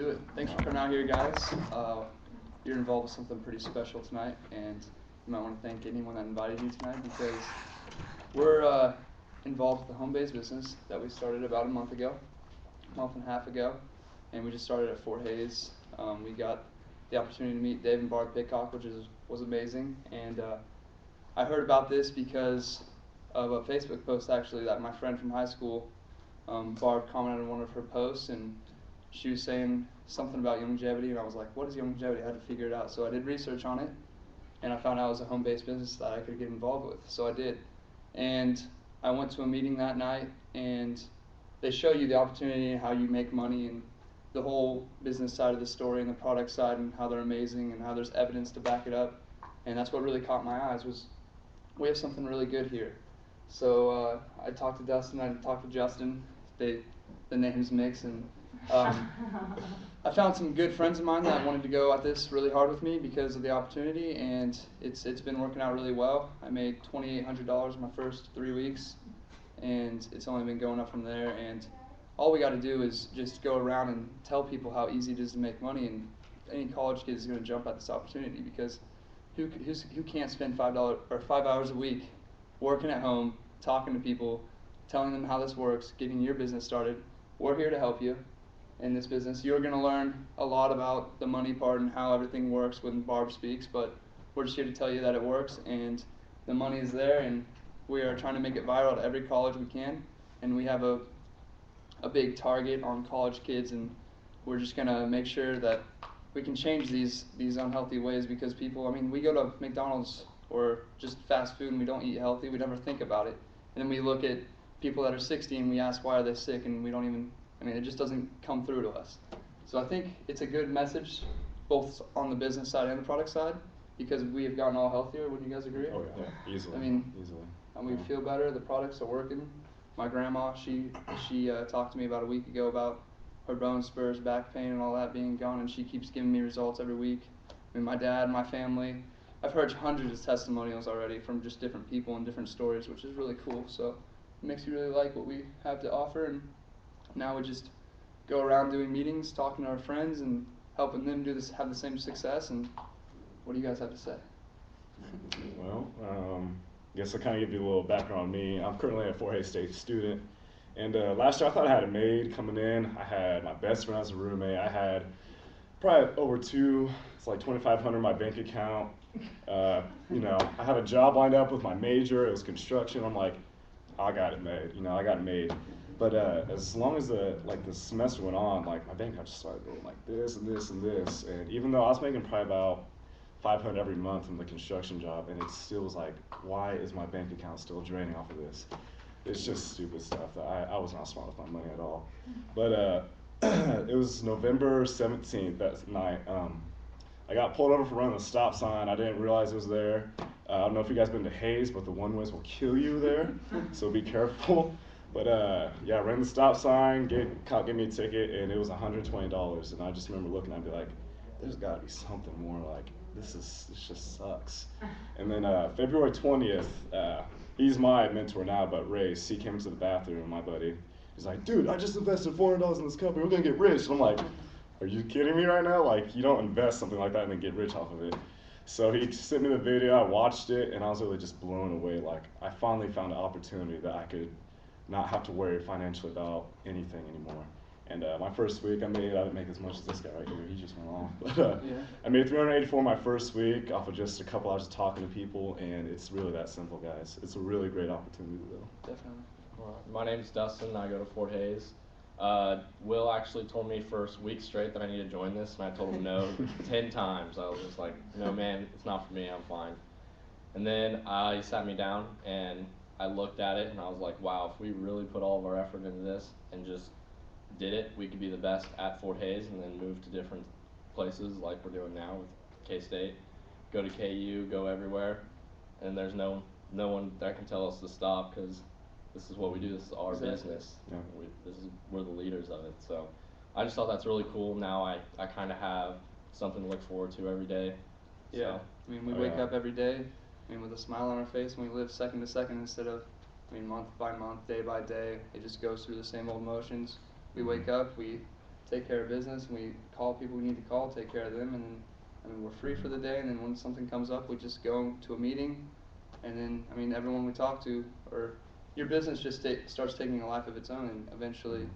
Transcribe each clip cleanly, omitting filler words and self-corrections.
do it. Thanks for coming out here, guys. You're involved with something pretty special tonight, and you might want to thank anyone that invited you tonight because we're involved with the home base business that we started about a month and a half ago, and we just started at Fort Hays. We got the opportunity to meet Dave and Barb Pitcock, which was amazing, and I heard about this because of a Facebook post actually that my friend from high school, Barb, commented on one of her posts, and she was saying something about longevity, and I was like, what is longevity? I had to figure it out. So I did research on it, and I found out it was a home-based business that I could get involved with. So I did. And I went to a meeting that night, and they show you the opportunity and how you make money and the whole business side of the story and the product side and how they're amazing and how there's evidence to back it up. And that's what really caught my eyes was we have something really good here. So I talked to Dustin, I talked to Justin. The names mix, and I found some good friends of mine that wanted to go at this really hard with me because of the opportunity, and it's been working out really well. I made $2,800 my first 3 weeks, and it's only been going up from there. And all we got to do is just go around and tell people how easy it is to make money, and any college kid is going to jump at this opportunity because who can't spend $5 or 5 hours a week working at home, talking to people, telling them how this works, getting your business started. We're here to help you in this business. You're going to learn a lot about the money part and how everything works when Barb speaks, but we're just here to tell you that it works and the money is there, and we are trying to make it viral at every college we can, and we have a big target on college kids, and we're just going to make sure that we can change these unhealthy ways because people, I mean, we go to McDonald's or just fast food and we don't eat healthy, we never think about it. And then we look at people that are 60 and we ask why are they sick, and we don't even, I mean, it just doesn't come through to us. So I think it's a good message both on the business side and the product side because we have gotten all healthier. Wouldn't you guys agree? Oh yeah, easily. I mean, easily. And we feel better, the products are working. My grandma, she talked to me about a week ago about her bone spurs, back pain, and all that being gone, and she keeps giving me results every week. I mean, my dad, my family, I've heard hundreds of testimonials already from just different people and different stories, which is really cool. So it makes you really like what we have to offer, and now we just go around doing meetings, talking to our friends, and helping them do this, have the same success. And what do you guys have to say? Well, I guess I'll kind of give you a little background on me. I'm currently a Fort Hays State student, and last year I thought I had a maid coming in. I had my best friend as a roommate. I had probably over it's like $2,500 in my bank account. You know, I had a job lined up with my major. It was construction. I'm like, I got it made. You know, I got it made. But as long as the semester went on, like my bank account just started going like this and this and this. And even though I was making probably about $500 every month from the construction job, and it still was like, why is my bank account still draining off of this? It's just stupid stuff that I was not smart with my money at all. But it was November 17th that night. I got pulled over for running the stop sign. I didn't realize it was there. I don't know if you guys been to Hays, but the one-ways will kill you there, so be careful. But yeah, I ran the stop sign, cop gave me a ticket, and it was $120. And I just remember looking at it and be like, there's got to be something more. Like, this just sucks. And then February 20th, he's my mentor now, but Race, he came into the bathroom, my buddy. He's like, dude, I just invested $400 in this company. We're going to get rich. And I'm like, are you kidding me right now? Like, you don't invest something like that and then get rich off of it. So he sent me the video, I watched it, and I was really just blown away. Like, I finally found an opportunity that I could not have to worry financially about anything anymore. And my first week I didn't make as much as this guy right here, he just went off. But Yeah. I made $384 my first week off of just a couple hours of talking to people, and it's really that simple, guys. It's a really great opportunity though. Definitely. My name's Dustin, I go to Fort Hays. Will actually told me for a week straight that I need to join this, and I told him no 10 times. I was just like, no man, it's not for me, I'm fine. And then he sat me down, and I looked at it, and I was like, wow, if we really put all of our effort into this and just did it, we could be the best at Fort Hays and then move to different places like we're doing now with K-State. Go to KU, go everywhere, and there's no one that can tell us to stop because this is what we do. This is our business. Yeah. We're the leaders of it. So I just thought that's really cool. Now I kind of have something to look forward to every day. Yeah. So. I mean, we wake up every day, I mean, with a smile on our face, and we live second to second instead of, month by month, day by day. It just goes through the same old motions. We wake up, we take care of business, and we call people we need to call, take care of them, and I mean, we're free for the day, and then when something comes up, we just go to a meeting, and then, I mean, everyone we talk to, or your business just starts taking a life of its own, and eventually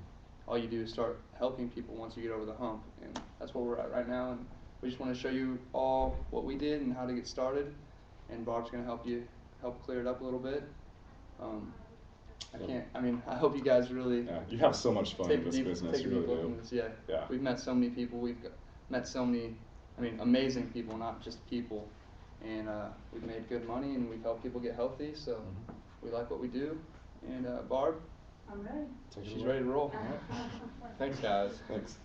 all you do is start helping people once you get over the hump, and that's where we're at right now, and we just want to show you all what we did and how to get started, and Barb's going to help clear it up a little bit. I hope you guys really you have so much fun in this take business, a you deep really look do. in this, yeah. Yeah. We've met so many people, met so many, amazing people, not just people, and we've made good money, and we've helped people get healthy, so we like what we do, and Barb, I'm ready. she's ready to roll. Thanks, guys. Thanks.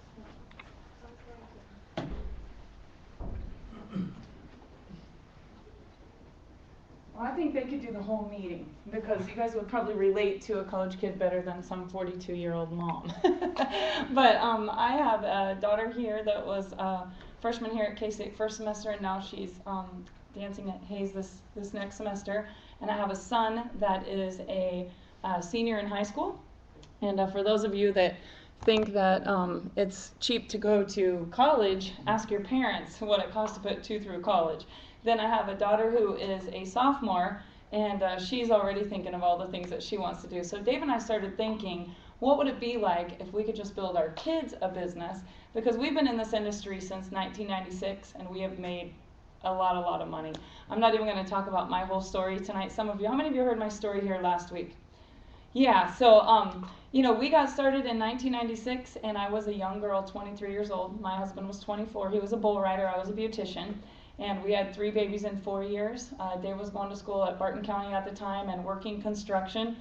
Well, I think they could do the whole meeting because you guys would probably relate to a college kid better than some 42-year-old mom. But I have a daughter here that was a freshman here at K-State first semester, and now she's dancing at Hayes this next semester. And I have a son that is a senior in high school. And for those of you that think that it's cheap to go to college, ask your parents what it costs to put 2 through college. Then I have a daughter who is a sophomore, and she's already thinking of all the things that she wants to do. So Dave and I started thinking, what would it be like if we could just build our kids a business? Because we've been in this industry since 1996, and we have made a lot of money. I'm not even going to talk about my whole story tonight. How many of you heard my story here last week? Yeah, so, we got started in 1996, and I was a young girl, 23 years old. My husband was 24. He was a bull rider. I was a beautician. And we had 3 babies in 4 years. Dave was going to school at Barton County at the time and working construction.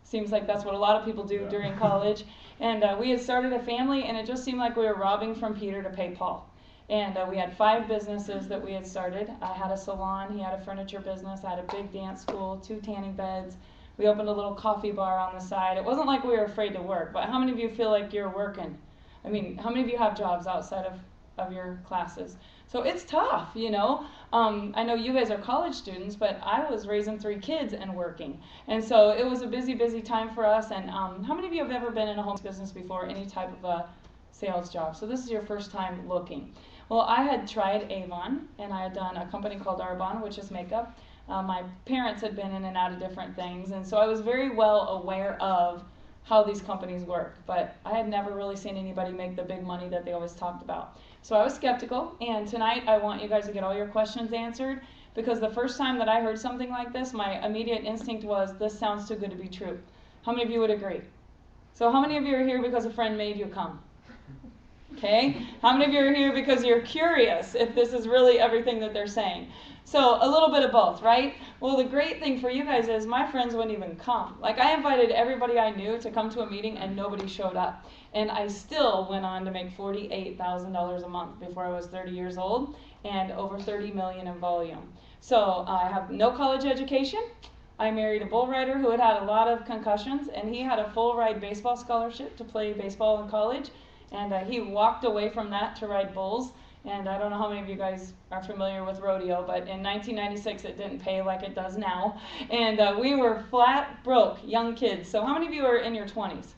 Seems like that's what a lot of people do during college. And we had started a family, and it just seemed like we were robbing from Peter to pay Paul. And we had 5 businesses that we had started. I had a salon, he had a furniture business, I had a big dance school, 2 tanning beds. We opened a little coffee bar on the side. It wasn't like we were afraid to work, but how many of you feel like you're working? I mean, how many of you have jobs outside of your classes? So it's tough, I know you guys are college students, but I was raising 3 kids and working. And so it was a busy time for us. And how many of you have ever been in a home business before, any type of a sales job? So this is your first time looking. Well, I had tried Avon, and I had done a company called Arbonne, which is makeup. My parents had been in and out of different things, and so I was very well aware of how these companies work, but I had never really seen anybody make the big money that they always talked about. So I was skeptical, and tonight I want you guys to get all your questions answered, because the first time that I heard something like this, my immediate instinct was, this sounds too good to be true. How many of you would agree? So how many of you are here because a friend made you come? Okay? How many of you are here because you're curious if this is really everything that they're saying? So a little bit of both, right? Well, the great thing for you guys is my friends wouldn't even come. Like, I invited everybody I knew to come to a meeting, and nobody showed up. And I still went on to make $48,000 a month before I was 30 years old, and over 30 million in volume. So I have no college education. I married a bull rider who had had a lot of concussions, and he had a full ride baseball scholarship to play baseball in college. And he walked away from that to ride bulls. And I don't know how many of you guys are familiar with rodeo, but in 1996 it didn't pay like it does now. And we were flat broke, young kids. So how many of you are in your 20s?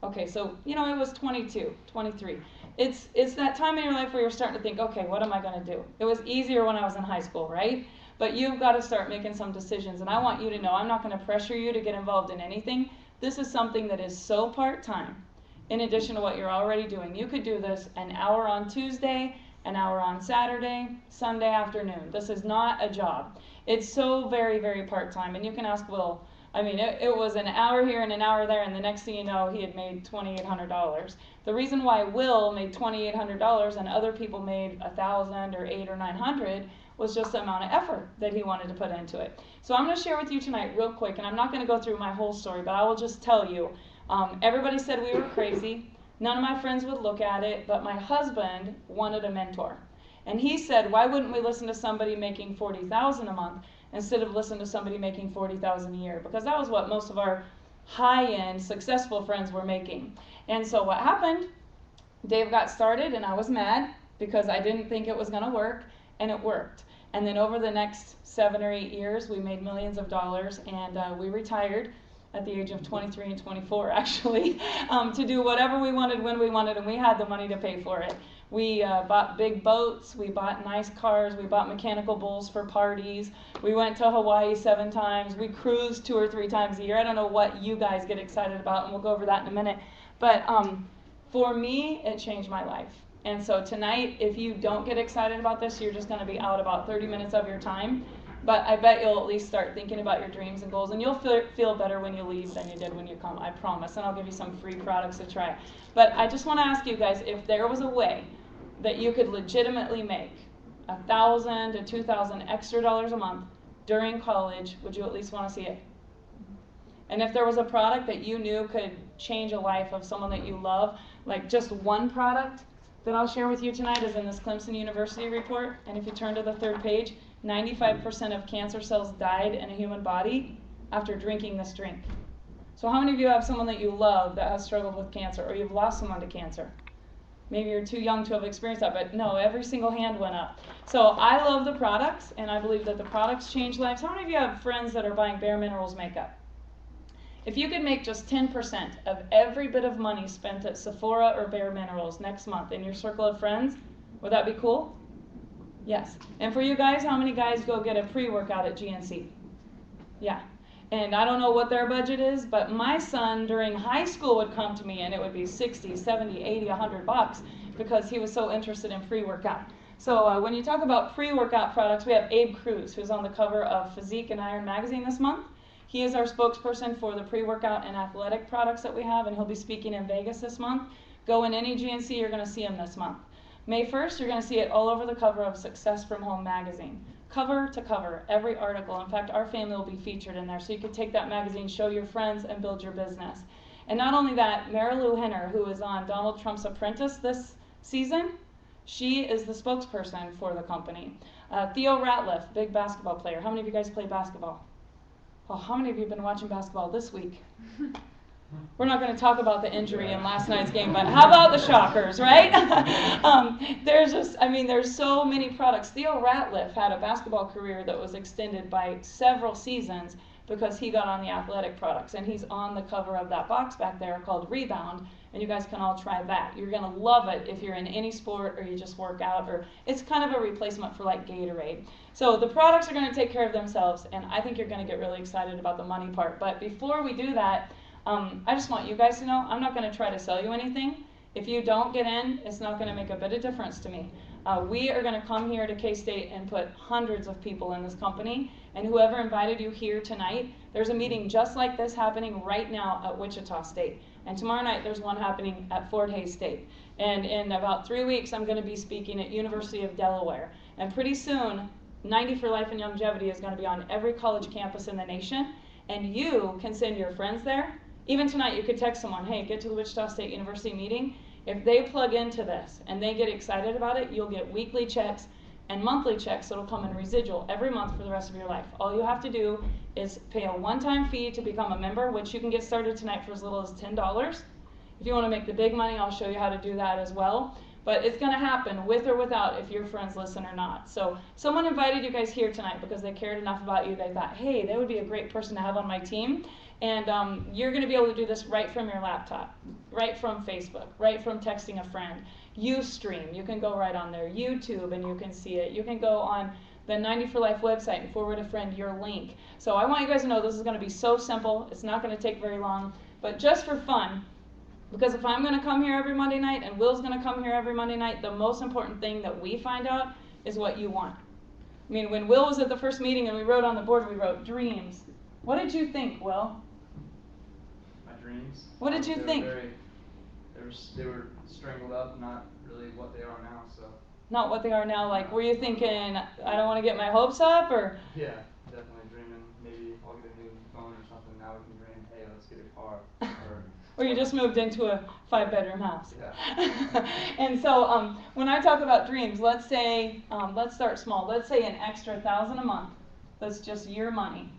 Okay, so it was 22, 23. It's that time in your life where you're starting to think, okay, what am I going to do? It was easier when I was in high school, right? But you've got to start making some decisions. And I want you to know, I'm not going to pressure you to get involved in anything. This is something that is so part-time. In addition to what you're already doing. You could do this an hour on Tuesday, an hour on Saturday, Sunday afternoon. This is not a job. It's so very, very part-time. And you can ask Will. I mean, it was an hour here and an hour there, and the next thing you know, he had made $2,800. The reason why Will made $2,800 and other people made $1,000 or $800 or $900 was just the amount of effort that he wanted to put into it. So I'm going to share with you tonight real quick, and I'm not going to go through my whole story, but I will just tell you. Everybody said we were crazy. None of my friends would look at it, but my husband wanted a mentor. And he said, why wouldn't we listen to somebody making $40,000 a month instead of listen to somebody making $40,000 a year? Because that was what most of our high-end, successful friends were making. And so what happened, Dave got started, and I was mad because I didn't think it was going to work, and it worked. And then over the next 7 or 8 years, we made millions of dollars, and we retired. at the age of 23 and 24 actually, to do whatever we wanted when we wanted, and we had the money to pay for it. We bought big boats, we bought nice cars, we bought mechanical bulls for parties, we went to Hawaii 7 times, we cruised 2 or 3 times a year. I don't know what you guys get excited about, and we'll go over that in a minute. But for me, it changed my life. And so tonight, if you don't get excited about this, you're just going to be out about 30 minutes of your time. But I bet you'll at least start thinking about your dreams and goals, and you'll feel better when you leave than you did when you come, I promise. And I'll give you some free products to try. But I just want to ask you guys, if there was a way that you could legitimately make $1,000 to $2,000 extra dollars a month during college, would you at least want to see it? And if there was a product that you knew could change a life of someone that you love, like just one product that I'll share with you tonight is in this Clemson University report. And if you turn to the 3rd page, 95% of cancer cells died in a human body after drinking this drink. So how many of you have someone that you love that has struggled with cancer, or you've lost someone to cancer? Maybe you're too young to have experienced that, but no, every single hand went up. So I love the products, and I believe that the products change lives. How many of you have friends that are buying Bare Minerals makeup? If you could make just 10% of every bit of money spent at Sephora or Bare Minerals next month in your circle of friends, would that be cool? Yes. And for you guys, how many guys go get a pre-workout at GNC? Yeah. And I don't know what their budget is, but my son during high school would come to me and it would be 60, 70, 80, $100 because he was so interested in pre-workout. So when you talk about pre-workout products, we have Abe Cruz, who's on the cover of Physique and Iron magazine this month. He is our spokesperson for the pre-workout and athletic products that we have, and he'll be speaking in Vegas this month. Go in any GNC, you're going to see him this month. May 1st, you're going to see it all over the cover of Success from Home magazine. Cover to cover, every article. In fact, our family will be featured in there, so you can take that magazine, show your friends, and build your business. And not only that, Marilu Henner, who is on Donald Trump's Apprentice this season, she is the spokesperson for the company. Theo Ratliff, big basketball player. How many of you guys play basketball? Oh, how many of you have been watching basketball this week? We're not going to talk about the injury in last night's game, but how about the Shockers, right? There's so many products. Theo Ratliff had a basketball career that was extended by several seasons because he got on the athletic products, and he's on the cover of that box back there called Rebound, and you guys can all try that. You're going to love it if you're in any sport or you just work out, or it's kind of a replacement for like Gatorade. So the products are going to take care of themselves, and I think you're going to get really excited about the money part. But before we do that, I just want you guys to know I'm not going to try to sell you anything. If you don't get in, it's not going to make a bit of difference to me. We are going to come here to K-State and put hundreds of people in this company, and whoever invited you here tonight, there's a meeting just like this happening right now at Wichita State. And tomorrow night there's one happening at Fort Hays State. And in about 3 weeks I'm going to be speaking at University of Delaware. And pretty soon, 90 for Life and Longevity is going to be on every college campus in the nation, and you can send your friends there. Even tonight you could text someone, hey, get to the Wichita State University meeting. If they plug into this and they get excited about it, you'll get weekly checks and monthly checks that'll come in residual every month for the rest of your life. All you have to do is pay a one-time fee to become a member, which you can get started tonight for as little as $10. If you want to make the big money, I'll show you how to do that as well. But it's going to happen with or without if your friends listen or not. So someone invited you guys here tonight because they cared enough about you. They thought, hey, they would be a great person to have on my team. And you're going to be able to do this right from your laptop, right from Facebook, right from texting a friend. Ustream, you can go right on there. YouTube, and you can see it. You can go on the 90 for Life website and forward a friend your link. So I want you guys to know this is going to be so simple. It's not going to take very long. But just for fun, because if I'm going to come here every Monday night and Will's going to come here every Monday night, the most important thing that we find out is what you want. I mean, when Will was at the first meeting and we wrote on the board, we wrote dreams. What did you think, Will? Dreams. What did you think? They were strangled up, not really what they are now. So. Not what they are now. Like, were you thinking, I don't want to get my hopes up, or? Yeah, definitely dreaming. Maybe I'll get a new phone or something. Now we can dream. Hey, let's get a car. Or you just moved into a 5-bedroom house. Yeah. And so when I talk about dreams, let's say, let's start small. Let's say an extra $1,000 a month. That's just your money,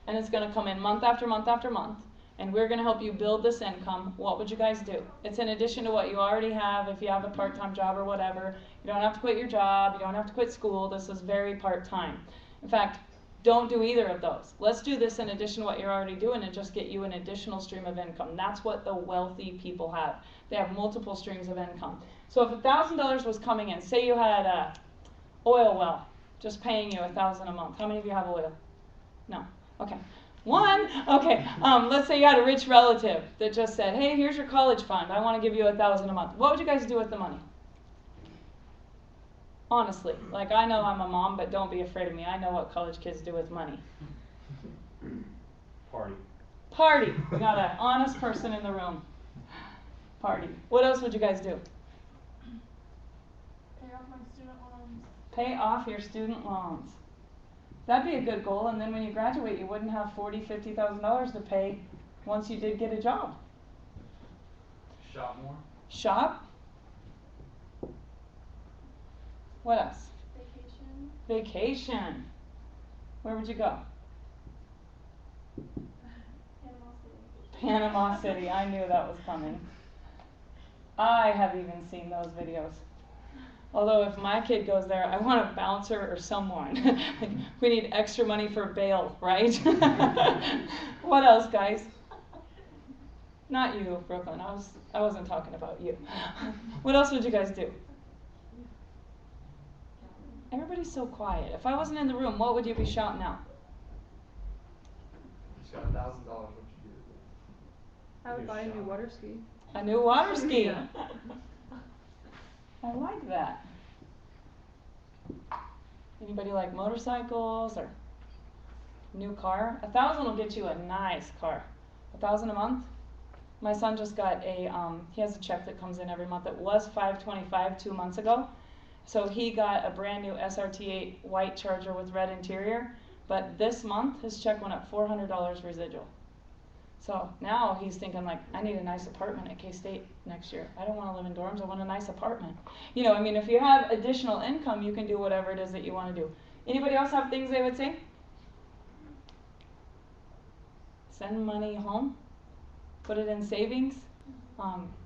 and it's going to come in month after month after month. And we're going to help you build this income. What would you guys do? It's in addition to what you already have if you have a part-time job or whatever. You don't have to quit your job. You don't have to quit school. This is very part-time. In fact, Don't do either of those. Let's do this in addition to what you're already doing and just get you an additional stream of income. That's what the wealthy people have. They have multiple streams of income. So if $1,000 was coming in, say you had a oil well, just paying you $1,000 a month. How many of you have oil? No. Okay. One. Okay. Let's say you had a rich relative that just said, hey, here's your college fund. I want to give you $1,000 a month. What would you guys do with the money? Honestly, like I know I'm a mom, but don't be afraid of me. I know what college kids do with money. Party. Party. We got an honest person in the room. Party. What else would you guys do? Pay off my student loans. Pay off your student loans. That'd be a good goal, and then when you graduate, you wouldn't have $40,000, $50,000 to pay once you did get a job. Shop more. Shop. What else? Vacation. Vacation. Where would you go? Panama City. Panama City. I knew that was coming. I have even seen those videos. Although if my kid goes there, I want a bouncer or someone. Like, we need extra money for bail, right? What else, guys? Not you, Brooklyn. I wasn't talking about you. What else would you guys do? Everybody's so quiet. If I wasn't in the room, what would you be shouting out? Just got $1,000. What you do? I would buy a new water ski. A new water ski. Yeah. I like that. Anybody like motorcycles or new car? $1,000 will get you a nice car. $1,000 a month. My son just got he has a check that comes in every month. It was $525 2 months ago. So he got a brand new SRT8 white Charger with red interior. But this month, his check went up $400 residual. So now he's thinking like, I need a nice apartment at K-State next year. I don't want to live in dorms. I want a nice apartment. You know, I mean, if you have additional income, you can do whatever it is that you want to do. Anybody else have things they would say? Send money home. Put it in savings.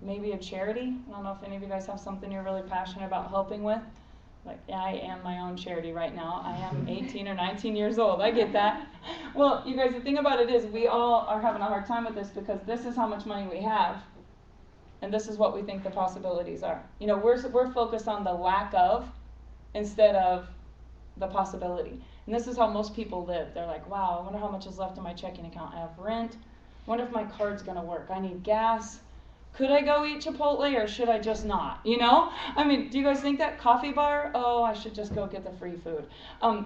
Maybe a charity. I don't know if any of you guys have something you're really passionate about helping with. Like, yeah, I am my own charity right now. I am 18 or 19 years old. I get that. Well, you guys, the thing about it is we all are having a hard time with this because this is how much money we have, and this is what we think the possibilities are. You know, we're focused on the lack of instead of the possibility. And this is how most people live. They're like, wow, I wonder how much is left in my checking account. I have rent. I wonder if my card's going to work. I need gas. Could I go eat Chipotle or should I just not? You know? I mean, do you guys think that coffee bar? Oh, I should just go get the free food.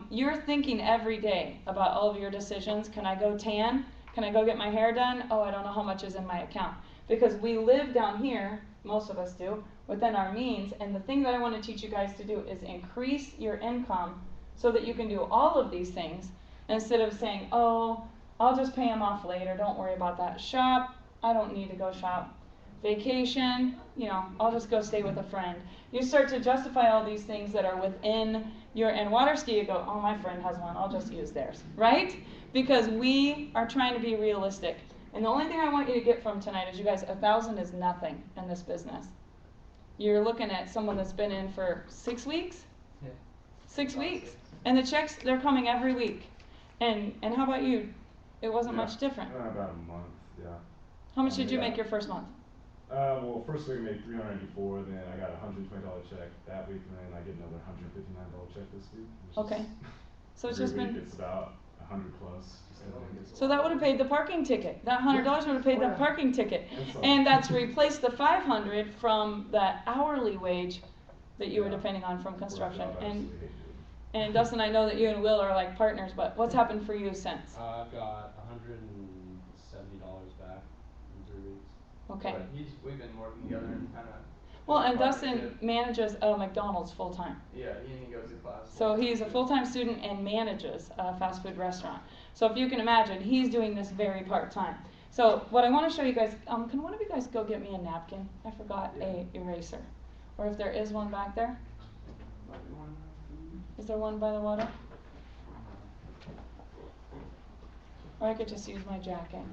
You're thinking every day about all of your decisions. Can I go tan? Can I go get my hair done? Oh, I don't know how much is in my account. Because we live down here, most of us do, within our means. And the thing that I want to teach you guys to do is increase your income so that you can do all of these things instead of saying, oh, I'll just pay them off later. Don't worry about that. Shop. I don't need to go shop. Vacation, you know, I'll just go stay with a friend. You start to justify all these things that are within your, and water ski, you go, oh, my friend has one, I'll just use theirs, right? Because we are trying to be realistic. And the only thing I want you to get from tonight is, you guys, 1,000 is nothing in this business. You're looking at someone that's been in for 6 weeks? Yeah. 6 weeks. And the checks, they're coming every week. And how about you? It wasn't much different. About a month, yeah. How much did you make your first month? Well, first week I made $384, then I got a $120 check that week, and then I get another $159 check this week. Okay. So it's just every week been. it's about 100 plus. Just So that would have paid the parking ticket. That $100 would have paid the parking ticket, and that's replaced the $500 from the hourly wage that you were depending on from construction. And Dustin, I know that you and Will are like partners, but what's happened for you since? I've got $170 back in 3 weeks. Okay. But we've been working together and kind of. Well, and Dustin manages a McDonald's full time. Yeah, he goes to class. So he's a full-time student and manages a fast food restaurant. So if you can imagine, he's doing this very part-time. So what I want to show you guys, can one of you guys go get me a napkin? I forgot a eraser. Or if there is one back there. Is there one by the water? Or I could just use my jacket.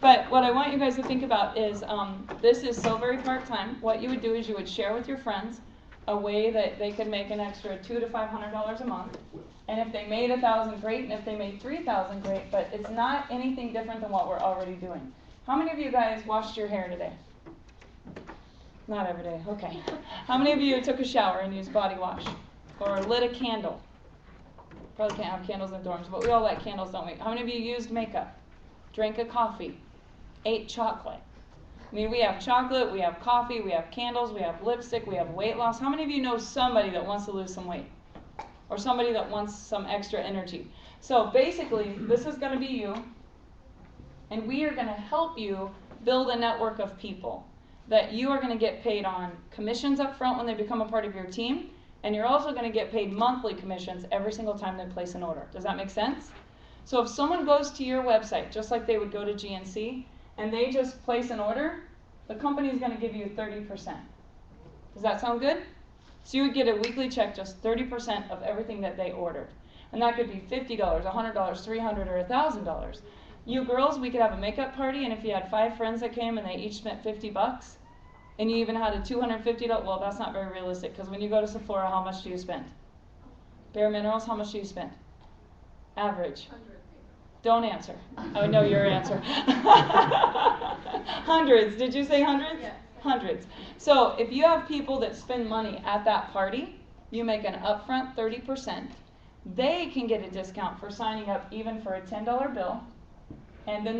But what I want you guys to think about is, this is so very part-time. What you would do is you would share with your friends a way that they could make an extra $200 to $500 a month. And if they made 1,000, great, and if they made 3,000, great, but it's not anything different than what we're already doing. How many of you guys washed your hair today? Not every day, okay. How many of you took a shower and used body wash? Or lit a candle? Probably can't have candles in dorms, but we all like candles, don't we? How many of you used makeup? Drank a coffee? Ate chocolate? I mean, we have chocolate, we have coffee, we have candles, we have lipstick, we have weight loss. How many of you know somebody that wants to lose some weight? Or somebody that wants some extra energy? So basically, this is going to be you, and we are going to help you build a network of people that you are going to get paid on commissions up front when they become a part of your team, and you're also going to get paid monthly commissions every single time they place an order. Does that make sense? So if someone goes to your website, just like they would go to GNC, and they just place an order, the company is going to give you 30%. Does that sound good? So you would get a weekly check, just 30% of everything that they ordered. And that could be $50, $100, $300, or $1,000. You girls, we could have a makeup party, and if you had 5 friends that came and they each spent $50, and you even had a $250, well, that's not very realistic, because when you go to Sephora, how much do you spend? Bare Minerals, how much do you spend? Average. 100. Don't answer. I know your answer. Hundreds. Did you say hundreds? Yes. Hundreds. So if you have people that spend money at that party, you make an upfront 30%. They can get a discount for signing up even for a $10 bill. And then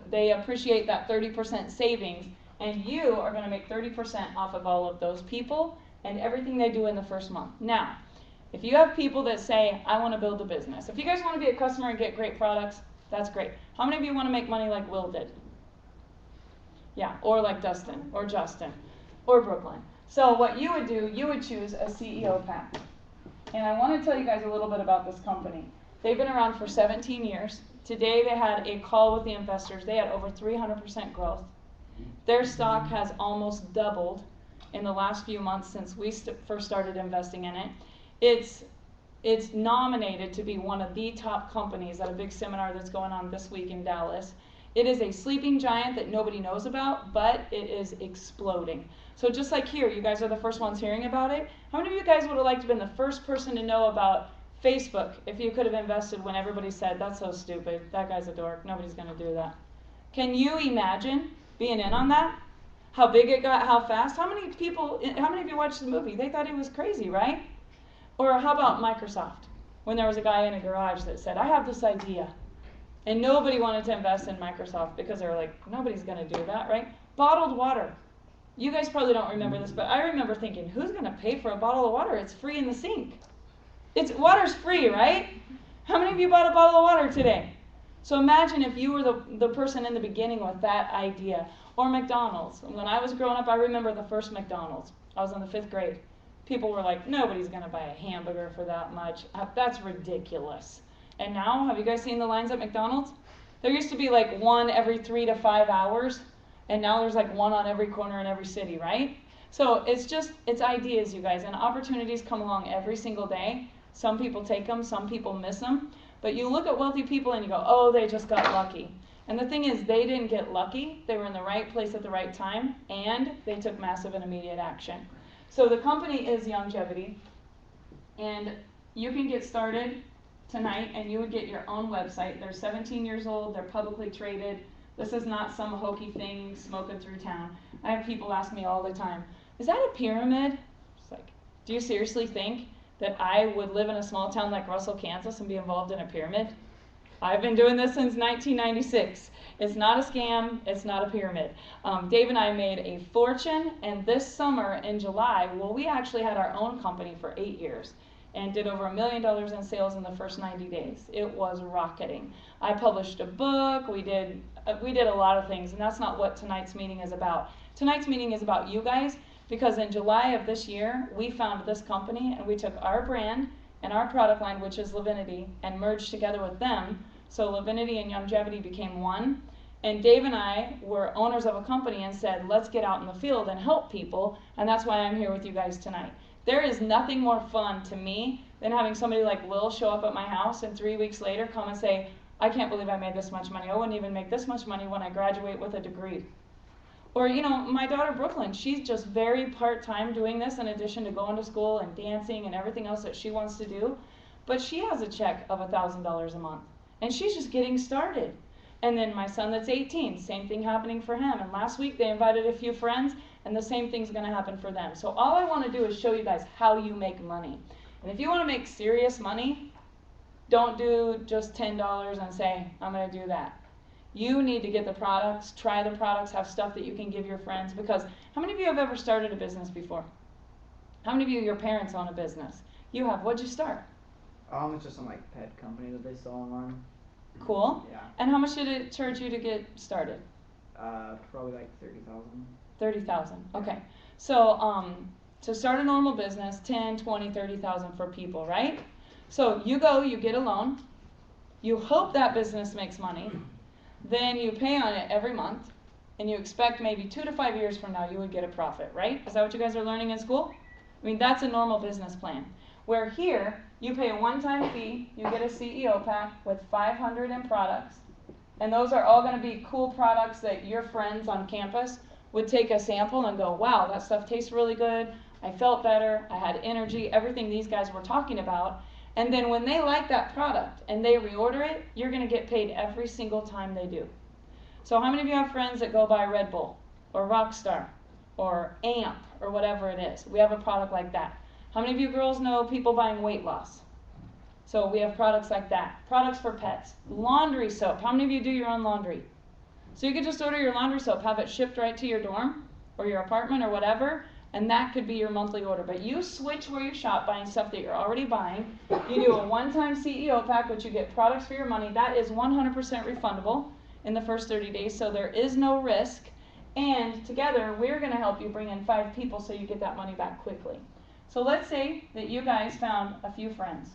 they appreciate that 30% savings. And you are going to make 30% off of all of those people and everything they do in the first month. Now, if you have people that say, I want to build a business. If you guys want to be a customer and get great products, that's great. How many of you want to make money like Will did? Yeah, or like Dustin, or Justin, or Brooklyn. So what you would do, you would choose a CEO pack. And I want to tell you guys a little bit about this company. They've been around for 17 years. Today they had a call with the investors. They had over 300% growth. Their stock has almost doubled in the last few months since we first started investing in it. It's nominated to be one of the top companies at a big seminar that's going on this week in Dallas. It is a sleeping giant that nobody knows about, but it is exploding. So just like here, you guys are the first ones hearing about it. How many of you guys would have liked to have been the first person to know about Facebook if you could have invested when everybody said, that's so stupid, that guy's a dork, nobody's going to do that? Can you imagine being in on that? How big it got, how fast? How many of you watched the movie? They thought it was crazy, right? Or how about Microsoft? When there was a guy in a garage that said, I have this idea. And nobody wanted to invest in Microsoft because they were like, nobody's going to do that, right? Bottled water. You guys probably don't remember this, but I remember thinking, who's going to pay for a bottle of water? It's free in the sink. Water's free, right? How many of you bought a bottle of water today? So imagine if you were the person in the beginning with that idea. Or McDonald's. When I was growing up, I remember the first McDonald's. I was in the 5th grade. People were like, nobody's going to buy a hamburger for that much. That's ridiculous. And now, have you guys seen the lines at McDonald's? There used to be like one every 3 to 5 hours, and now there's like one on every corner in every city, right? So it's ideas, you guys, and opportunities come along every single day. Some people take them, some people miss them. But you look at wealthy people and you go, oh, they just got lucky. And the thing is, they didn't get lucky. They were in the right place at the right time, and they took massive and immediate action. So the company is Youngevity, and you can get started tonight, and you would get your own website. They're 17 years old. They're publicly traded. This is not some hokey thing smoking through town. I have people ask me all the time, is that a pyramid? It's like, do you seriously think that I would live in a small town like Russell, Kansas and be involved in a pyramid? I've been doing this since 1996. It's not a scam. It's not a pyramid. Dave and I made a fortune, and this summer in July, well, we actually had our own company for 8 years and did over $1 million in sales in the first 90 days. It was rocketing. I published a book. We did a lot of things, and that's not what tonight's meeting is about. Tonight's meeting is about you guys, because in July of this year, we found this company, and we took our brand and our product line, which is Lavinity, and merged together with them. So Lavinity and Youngevity became one. And Dave and I were owners of a company and said, let's get out in the field and help people. And that's why I'm here with you guys tonight. There is nothing more fun to me than having somebody like Will show up at my house and 3 weeks later come and say, I can't believe I made this much money. I wouldn't even make this much money when I graduate with a degree. Or, you know, my daughter Brooklyn, she's just very part-time doing this in addition to going to school and dancing and everything else that she wants to do. but she has a check of $1,000 a month, and she's just getting started. And then my son that's 18, same thing happening for him. And last week they invited a few friends, and the same thing's going to happen for them. So all I want to do is show you guys how you make money. And if you want to make serious money, don't do just $10 and say, I'm going to do that. You need to get the products, try the products, have stuff that you can give your friends. Because how many of you have ever started a business before? How many of you, your parents own a business? You have. What'd you start? It's just some like pet company that they sell online. Cool. Yeah. And how much did it charge you to get started? Probably like 30,000. 30,000. Okay. So to start a normal business, 10, 20, 30,000 for people, right? So you go, you get a loan, you hope that business makes money, then you pay on it every month, and you expect maybe 2 to 5 years from now you would get a profit, right? Is that what you guys are learning in school? I mean, that's a normal business plan. Where here, you pay a one-time fee, you get a CEO pack with 500 in products, and those are all going to be cool products that your friends on campus would take a sample and go, wow, that stuff tastes really good, I felt better, I had energy, everything these guys were talking about. And then when they like that product and they reorder it, you're going to get paid every single time they do. So how many of you have friends that go buy Red Bull or Rockstar or AMP or whatever it is? We have a product like that. How many of you girls know people buying weight loss? So we have products like that. Products for pets. Laundry soap. How many of you do your own laundry? So you could just order your laundry soap, have it shipped right to your dorm or your apartment or whatever, and that could be your monthly order. But you switch where you shop, buying stuff that you're already buying. You do a one-time CEO pack, which you get products for your money. That is 100% refundable in the first 30 days, so there is no risk. And together, we're going to help you bring in 5 people so you get that money back quickly. So let's say that you guys found a few friends.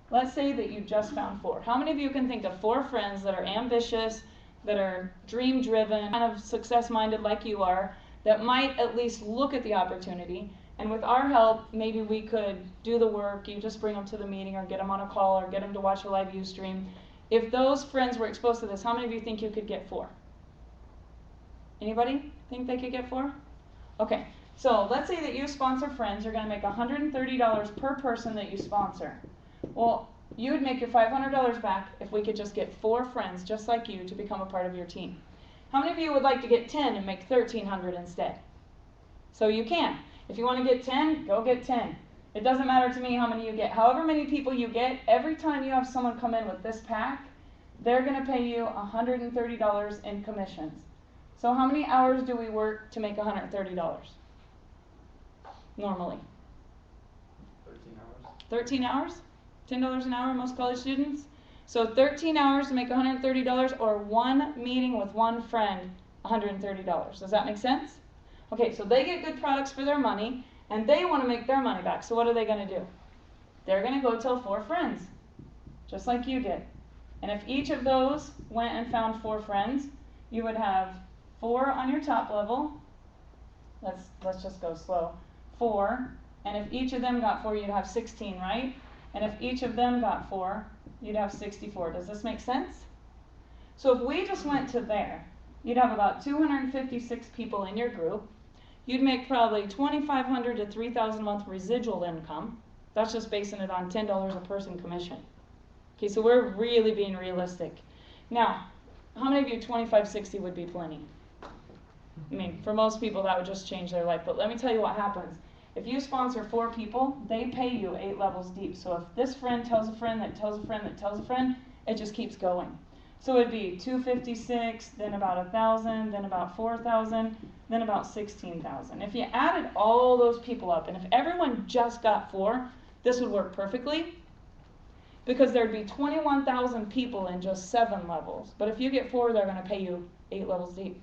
Let's say that you just found 4. How many of you can think of 4 friends that are ambitious, that are dream-driven, kind of success-minded like you are, that might at least look at the opportunity, and with our help, maybe we could do the work, you just bring them to the meeting or get them on a call or get them to watch a live Ustream. If those friends were exposed to this, how many of you think you could get 4? Anybody think they could get 4? Okay, so let's say that you sponsor friends, you're going to make $130 per person that you sponsor. Well, you would make your $500 back if we could just get 4 friends just like you to become a part of your team. How many of you would like to get 10 and make $1,300 instead? So you can. If you want to get 10, go get 10. It doesn't matter to me how many you get. However many people you get, every time you have someone come in with this pack, they're going to pay you $130 in commissions. So how many hours do we work to make $130? Normally. 13 hours. 13 hours? $10 an hour, most college students? So 13 hours to make $130, or 1 meeting with 1 friend, $130. Does that make sense? Okay, so they get good products for their money, and they want to make their money back. So what are they going to do? They're going to go tell 4 friends, just like you did. And if each of those went and found 4 friends, you would have 4 on your top level. Let's just go slow. 4, and if each of them got 4, you'd have 16, right? And if each of them got 4, you'd have 64. Does this make sense? So if we just went to there, you'd have about 256 people in your group. You'd make probably $2,500 to $3,000 a month residual income. That's just basing it on $10 a person commission. Okay, so we're really being realistic. Now, how many of you 2560 would be plenty? I mean, for most people that would just change their life, but let me tell you what happens. If you sponsor 4 people, they pay you 8 levels deep. So if this friend tells a friend that tells a friend that tells a friend, it just keeps going. So it'd be 256, then about 1,000, then about 4,000, then about 16,000. If you added all those people up, and if everyone just got 4, this would work perfectly, because there'd be 21,000 people in just 7 levels. But if you get 4, they're going to pay you 8 levels deep.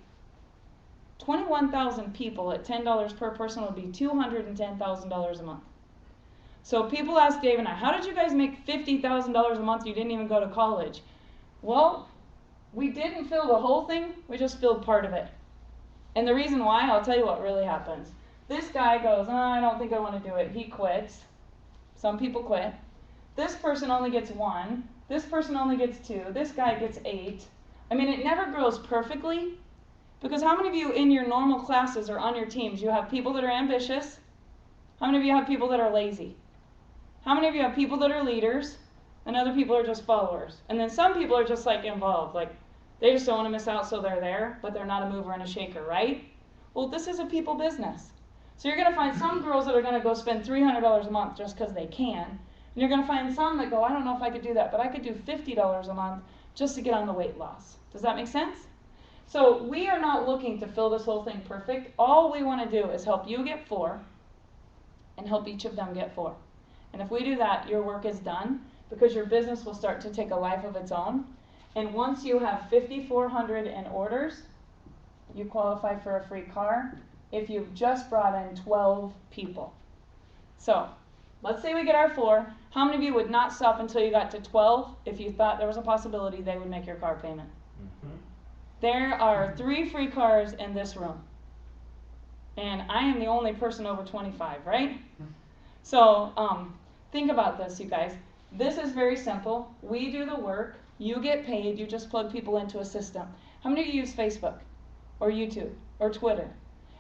21,000 people at $10 per person would be $210,000 a month. So people ask Dave and I, how did you guys make $50,000 a month? You didn't even go to college. Well, we didn't fill the whole thing, we just filled part of it. And the reason why, I'll tell you what really happens. This guy goes, oh, I don't think I want to do it. He quits. Some people quit. This person only gets 1. This person only gets 2. This guy gets 8. I mean, it never grows perfectly. Because how many of you in your normal classes or on your teams, you have people that are ambitious? How many of you have people that are lazy? How many of you have people that are leaders? and other people are just followers. And then some people are just like involved, like they just don't want to miss out, so they're there, but they're not a mover and a shaker, right? Well, this is a people business. So you're going to find some girls that are going to go spend $300 a month just because they can. And you're going to find some that go, I don't know if I could do that, but I could do $50 a month just to get on the weight loss. Does that make sense? So we are not looking to fill this whole thing perfect. All we want to do is help you get 4 and help each of them get 4. And if we do that, your work is done because your business will start to take a life of its own. And once you have 5,400 in orders, you qualify for a free car if you've just brought in 12 people. So let's say we get our 4. How many of you would not stop until you got to 12 if you thought there was a possibility they would make your car payment? There are 3 free cars in this room. And I am the only person over 25, right? So think about this, you guys. This is very simple. We do the work. You get paid. You just plug people into a system. How many of you use Facebook or YouTube or Twitter?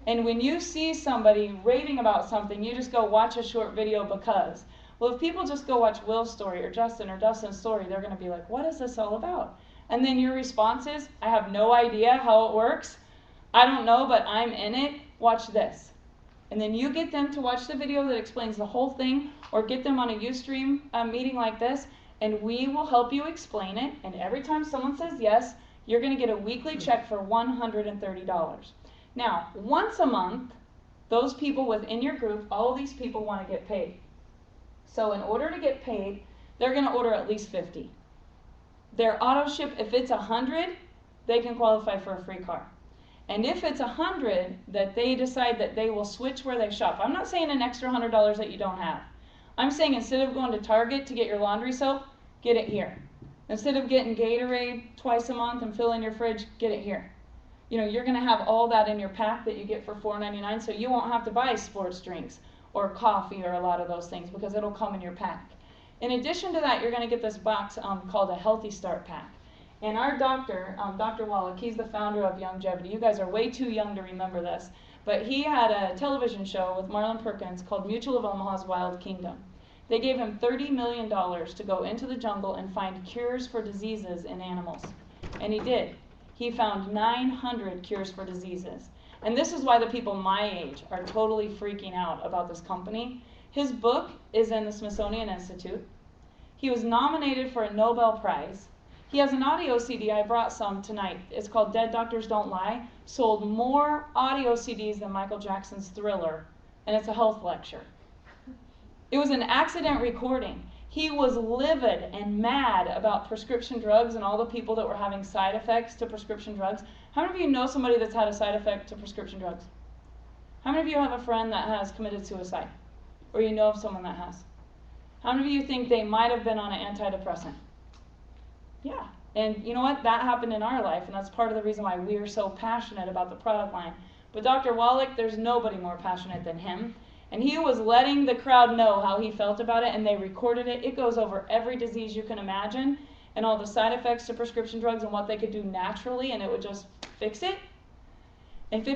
And when you see somebody raving about something, you just go watch a short video because. Well, if people just go watch Will's story or Dustin's story, they're going to be like, what is this all about? And then your response is, I have no idea how it works. I don't know, but I'm in it. Watch this. And then you get them to watch the video that explains the whole thing, or get them on a Ustream meeting like this, and we will help you explain it. And every time someone says yes, you're going to get a weekly check for $130. Now, once a month, those people within your group, all these people want to get paid. So in order to get paid, they're going to order at least 50. Their auto ship, if it's 100, they can qualify for a free car. And if it's 100 that they decide that they will switch where they shop, I'm not saying an extra $100 that you don't have. I'm saying instead of going to Target to get your laundry soap, get it here. Instead of getting Gatorade twice a month and filling your fridge, get it here. You know, you're going to have all that in your pack that you get for $4.99, so you won't have to buy sports drinks or coffee or a lot of those things because it'll come in your pack. In addition to that, you're going to get this box called a Healthy Start Pack. And our doctor, Dr. Wallach, he's the founder of Youngevity. You guys are way too young to remember this. But he had a television show with Marlon Perkins called Mutual of Omaha's Wild Kingdom. They gave him $30 million to go into the jungle and find cures for diseases in animals. And he did. He found 900 cures for diseases. And this is why the people my age are totally freaking out about this company. His book is in the Smithsonian Institute. He was nominated for a Nobel Prize. He has an audio CD. I brought some tonight. It's called Dead Doctors Don't Lie. Sold more audio CDs than Michael Jackson's Thriller. And it's a health lecture. It was an accident recording. He was livid and mad about prescription drugs and all the people that were having side effects to prescription drugs. How many of you know somebody that's had a side effect to prescription drugs? How many of you have a friend that has committed suicide? Or you know of someone that has? How many of you think they might have been on an antidepressant? Yeah. And you know what? That happened in our life, and that's part of the reason why we are so passionate about the product line. But Dr. Wallach, there's nobody more passionate than him. And he was letting the crowd know how he felt about it, and they recorded it. It goes over every disease you can imagine, and all the side effects to prescription drugs and what they could do naturally, and it would just fix it. And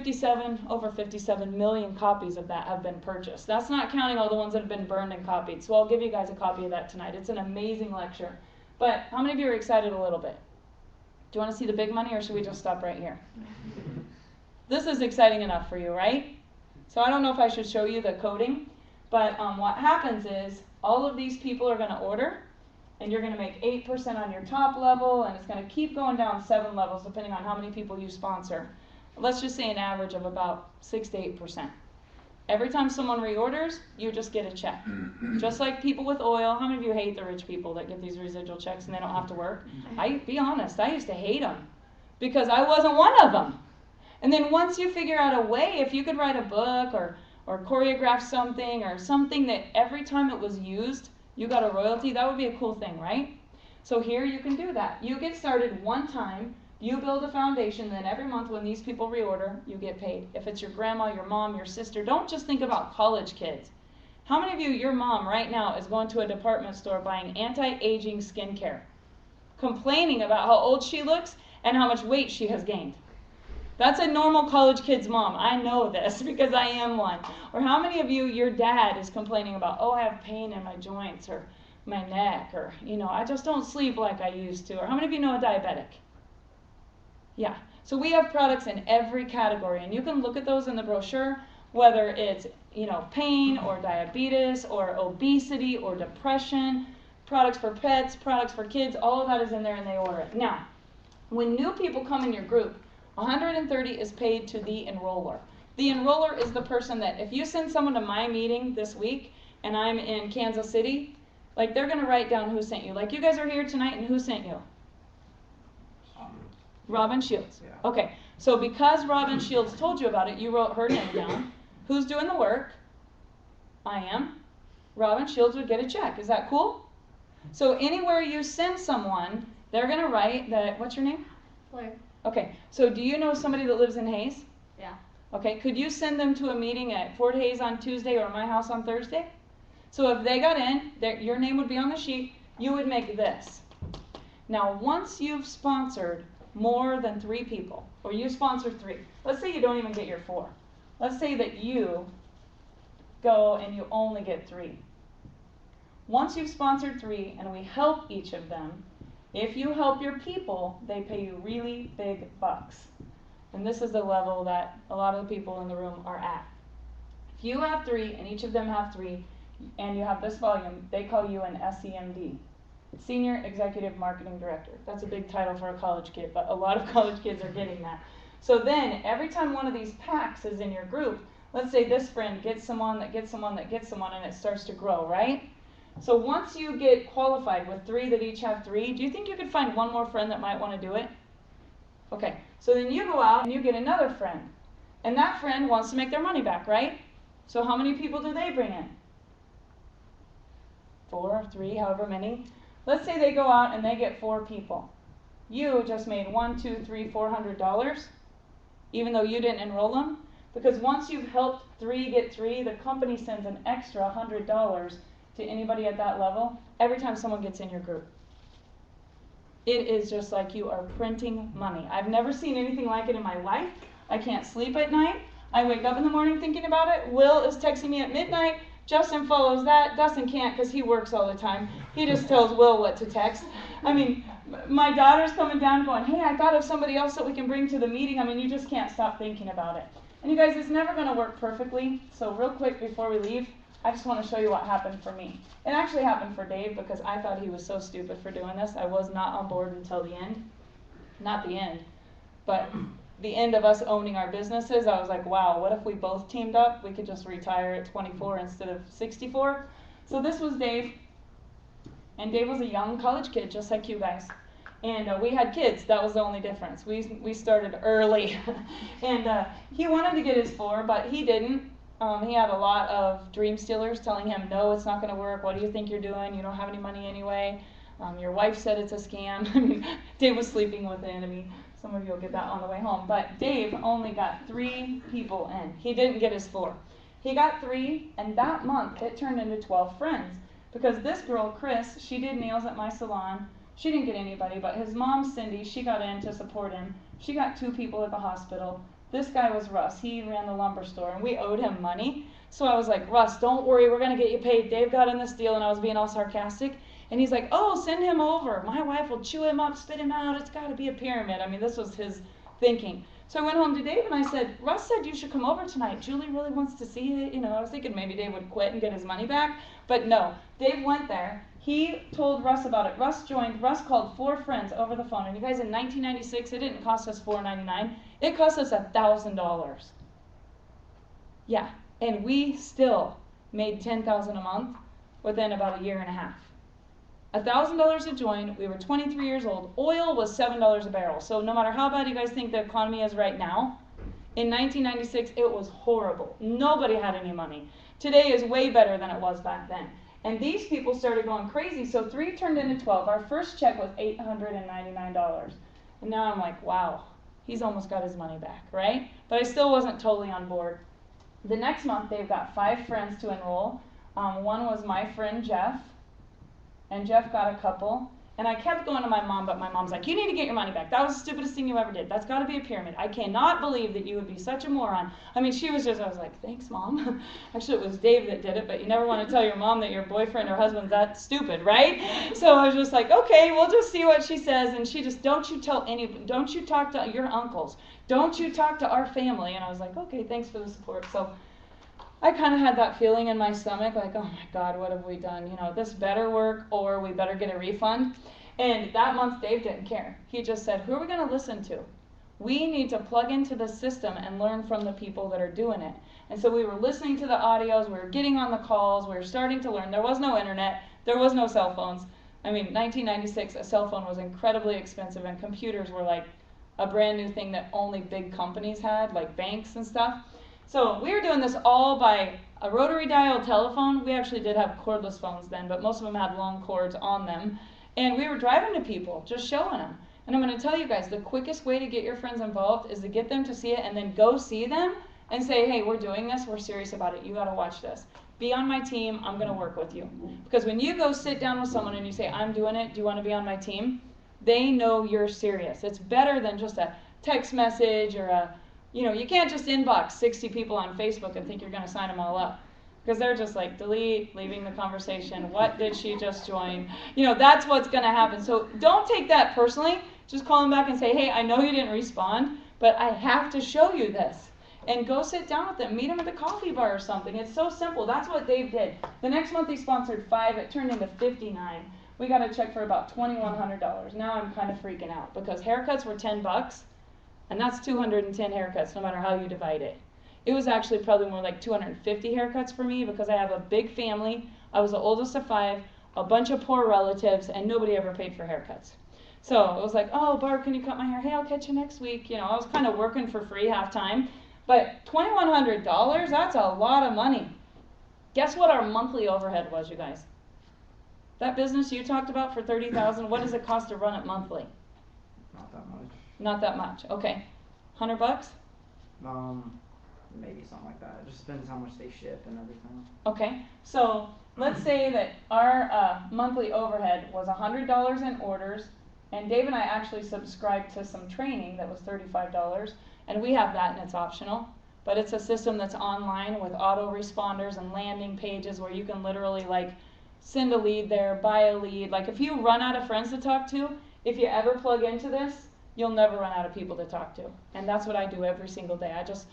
over 57 million copies of that have been purchased. That's not counting all the ones that have been burned and copied. So I'll give you guys a copy of that tonight. It's an amazing lecture. But how many of you are excited a little bit? Do you want to see the big money, or should we just stop right here? This is exciting enough for you, right? So I don't know if I should show you the coding, but what happens is all of these people are going to order, and you're going to make 8% on your top level, and it's going to keep going down 7 levels depending on how many people you sponsor. Let's just say an average of about 6 to 8%. Every time someone reorders, you just get a check. Just like people with oil. How many of you hate the rich people that get these residual checks and they don't have to work? Be honest, I used to hate them because I wasn't one of them. And then once you figure out a way, if you could write a book or choreograph something or something that every time it was used, you got a royalty, that would be a cool thing, right? So here you can do that. You get started one time, you build a foundation, then every month when these people reorder, you get paid. If it's your grandma, your mom, your sister, don't just think about college kids. How many of you, your mom right now is going to a department store buying anti-aging skincare, complaining about how old she looks and how much weight she has gained? That's a normal college kid's mom. I know this because I am one. Or how many of you, your dad is complaining about, oh, I have pain in my joints, or my neck, or, I just don't sleep like I used to. Or how many of you know a diabetic? Yeah. So we have products in every category, and you can look at those in the brochure, whether it's, pain or diabetes or obesity or depression, products for pets, products for kids, all of that is in there and they order it. Now, when new people come in your group, $130 is paid to the enroller. The enroller is the person that, if you send someone to my meeting this week and I'm in Kansas City, like, they're going to write down who sent you. Like, you guys are here tonight, and who sent you? Robin Shields. Yeah. Okay, so because Robin Shields told you about it, you wrote her name down. Who's doing the work? I am. Robin Shields would get a check. Is that cool? So anywhere you send someone, they're going to write that, what's your name? Blair. Okay, so do you know somebody that lives in Hayes? Yeah. Okay, could you send them to a meeting at Fort Hayes on Tuesday or my house on Thursday? So if they got in, your name would be on the sheet, you would make this. Now, once you've sponsored more than 3 people, or you sponsor 3, let's say you don't even get your 4. Let's say that you go and you only get 3. Once you've sponsored 3 and we help each of them, if you help your people, they pay you really big bucks. And this is the level that a lot of the people in the room are at. If you have 3 and each of them have 3, and you have this volume, they call you an SEMD, Senior Executive Marketing Director. That's a big title for a college kid, but a lot of college kids are getting that. So then, every time one of these packs is in your group, let's say this friend gets someone that gets someone that gets someone, and it starts to grow, right? So once you get qualified with 3 that each have 3, do you think you could find one more friend that might want to do it? Okay, so then you go out and you get another friend. And that friend wants to make their money back, right? So how many people do they bring in? 4, 3, however many. Let's say they go out and they get 4 people. You just made $100, $200, $300, $400, even though you didn't enroll them. Because once you've helped 3 get 3, the company sends an extra $100 to anybody at that level every time someone gets in your group. It is just like you are printing money. I've never seen anything like it in my life. I can't sleep at night. I wake up in the morning thinking about it. Will is texting me at midnight. Justin follows that. Dustin can't because he works all the time. He just tells Will what to text. I mean, my daughter's coming down going, hey, I thought of somebody else that we can bring to the meeting. I mean, you just can't stop thinking about it. And you guys, it's never going to work perfectly. So real quick before we leave, I just want to show you what happened for me. It actually happened for Dave because I thought he was so stupid for doing this. I was not on board until the end. Not the end, but the end of us owning our businesses. I was like, wow, what if we both teamed up? We could just retire at 24 instead of 64. So this was Dave. And Dave was a young college kid, just like you guys. And we had kids. That was the only difference. We started early. And he wanted to get his 4, but he didn't. He had a lot of dream stealers telling him, no, it's not going to work. What do you think you're doing? You don't have any money anyway. Your wife said it's a scam. I mean, Dave was sleeping with the enemy. Some of you will get that on the way home. But Dave only got 3 people in. He didn't get his 4. He got 3, and that month it turned into 12 friends. Because this girl, Chris, she did nails at my salon. She didn't get anybody, but his mom, Cindy, she got in to support him. She got 2 people at the hospital. This guy was Russ. He ran the lumber store, and we owed him money. So I was like, Russ, don't worry, we're going to get you paid. Dave got in this deal, and I was being all sarcastic. And he's like, oh, send him over. My wife will chew him up, spit him out. It's got to be a pyramid. I mean, this was his thinking. So I went home to Dave, and I said, Russ said you should come over tonight. Julie really wants to see you. You know, I was thinking maybe Dave would quit and get his money back. But no, Dave went there. He told Russ about it. Russ joined. Russ called 4 friends over the phone. And you guys, in 1996, it didn't cost us $4.99. It cost us $1,000. Yeah, and we still made $10,000 a month within about a year and a half. $1,000 to join. We were 23 years old. Oil was $7 a barrel. So no matter how bad you guys think the economy is right now, in 1996 it was horrible. Nobody had any money. Today is way better than it was back then. And these people started going crazy. So 3 turned into 12. Our first check was $899. And now I'm like, wow, he's almost got his money back, right? But I still wasn't totally on board. The next month they've got 5 friends to enroll. One was my friend Jeff. And Jeff got a couple. And I kept going to my mom, but my mom's like, you need to get your money back. That was the stupidest thing you ever did. That's got to be a pyramid. I cannot believe that you would be such a moron. I mean, I was like, thanks, Mom. Actually, it was Dave that did it, but you never want to tell your mom that your boyfriend or husband's that stupid, right? So I was just like, okay, we'll just see what she says. And she just, don't you talk to your uncles. Don't you talk to our family. And I was like, okay, thanks for the support. So I kind of had that feeling in my stomach, like, oh my God, what have we done? You know, this better work or we better get a refund. And that month, Dave didn't care. He just said, who are we going to listen to? We need to plug into the system and learn from the people that are doing it. And so we were listening to the audios, we were getting on the calls, we were starting to learn. There was no internet, there was no cell phones. I mean, 1996, a cell phone was incredibly expensive, and computers were like a brand new thing that only big companies had, like banks and stuff. So we were doing this all by a rotary dial telephone. We actually did have cordless phones then, but most of them had long cords on them. And we were driving to people, just showing them. And I'm going to tell you guys, the quickest way to get your friends involved is to get them to see it and then go see them and say, hey, we're doing this, we're serious about it, you got to watch this. Be on my team, I'm going to work with you. Because when you go sit down with someone and you say, I'm doing it, do you want to be on my team? They know you're serious. It's better than just a text message or a, you can't just inbox 60 people on Facebook and think you're going to sign them all up. Because they're just like, delete, leaving the conversation, what did she just join? That's what's going to happen. So don't take that personally. Just call them back and say, hey, I know you didn't respond, but I have to show you this. And go sit down with them. Meet them at the coffee bar or something. It's so simple. That's what Dave did. The next month he sponsored 5. It turned into 59. We got a check for about $2,100. Now I'm kind of freaking out because haircuts were $10, and that's 210 haircuts no matter how you divide it. It was actually probably more like 250 haircuts for me because I have a big family. I was the oldest of 5, a bunch of poor relatives, and nobody ever paid for haircuts. So it was like, oh, Barb, can you cut my hair? Hey, I'll catch you next week. I was kind of working for free half time. But $2,100, that's a lot of money. Guess what our monthly overhead was, you guys? That business you talked about for $30,000, what does it cost to run it monthly? Not that much. Not that much. Okay. $100? Maybe something like that. It just depends how much they ship and everything. Okay. So let's say that our monthly overhead was $100 in orders, and Dave and I actually subscribed to some training that was $35, and we have that and it's optional. But it's a system that's online with autoresponders and landing pages where you can literally send a lead there, buy a lead. Like if you run out of friends to talk to, if you ever plug into this, you'll never run out of people to talk to. And that's what I do every single day. I just,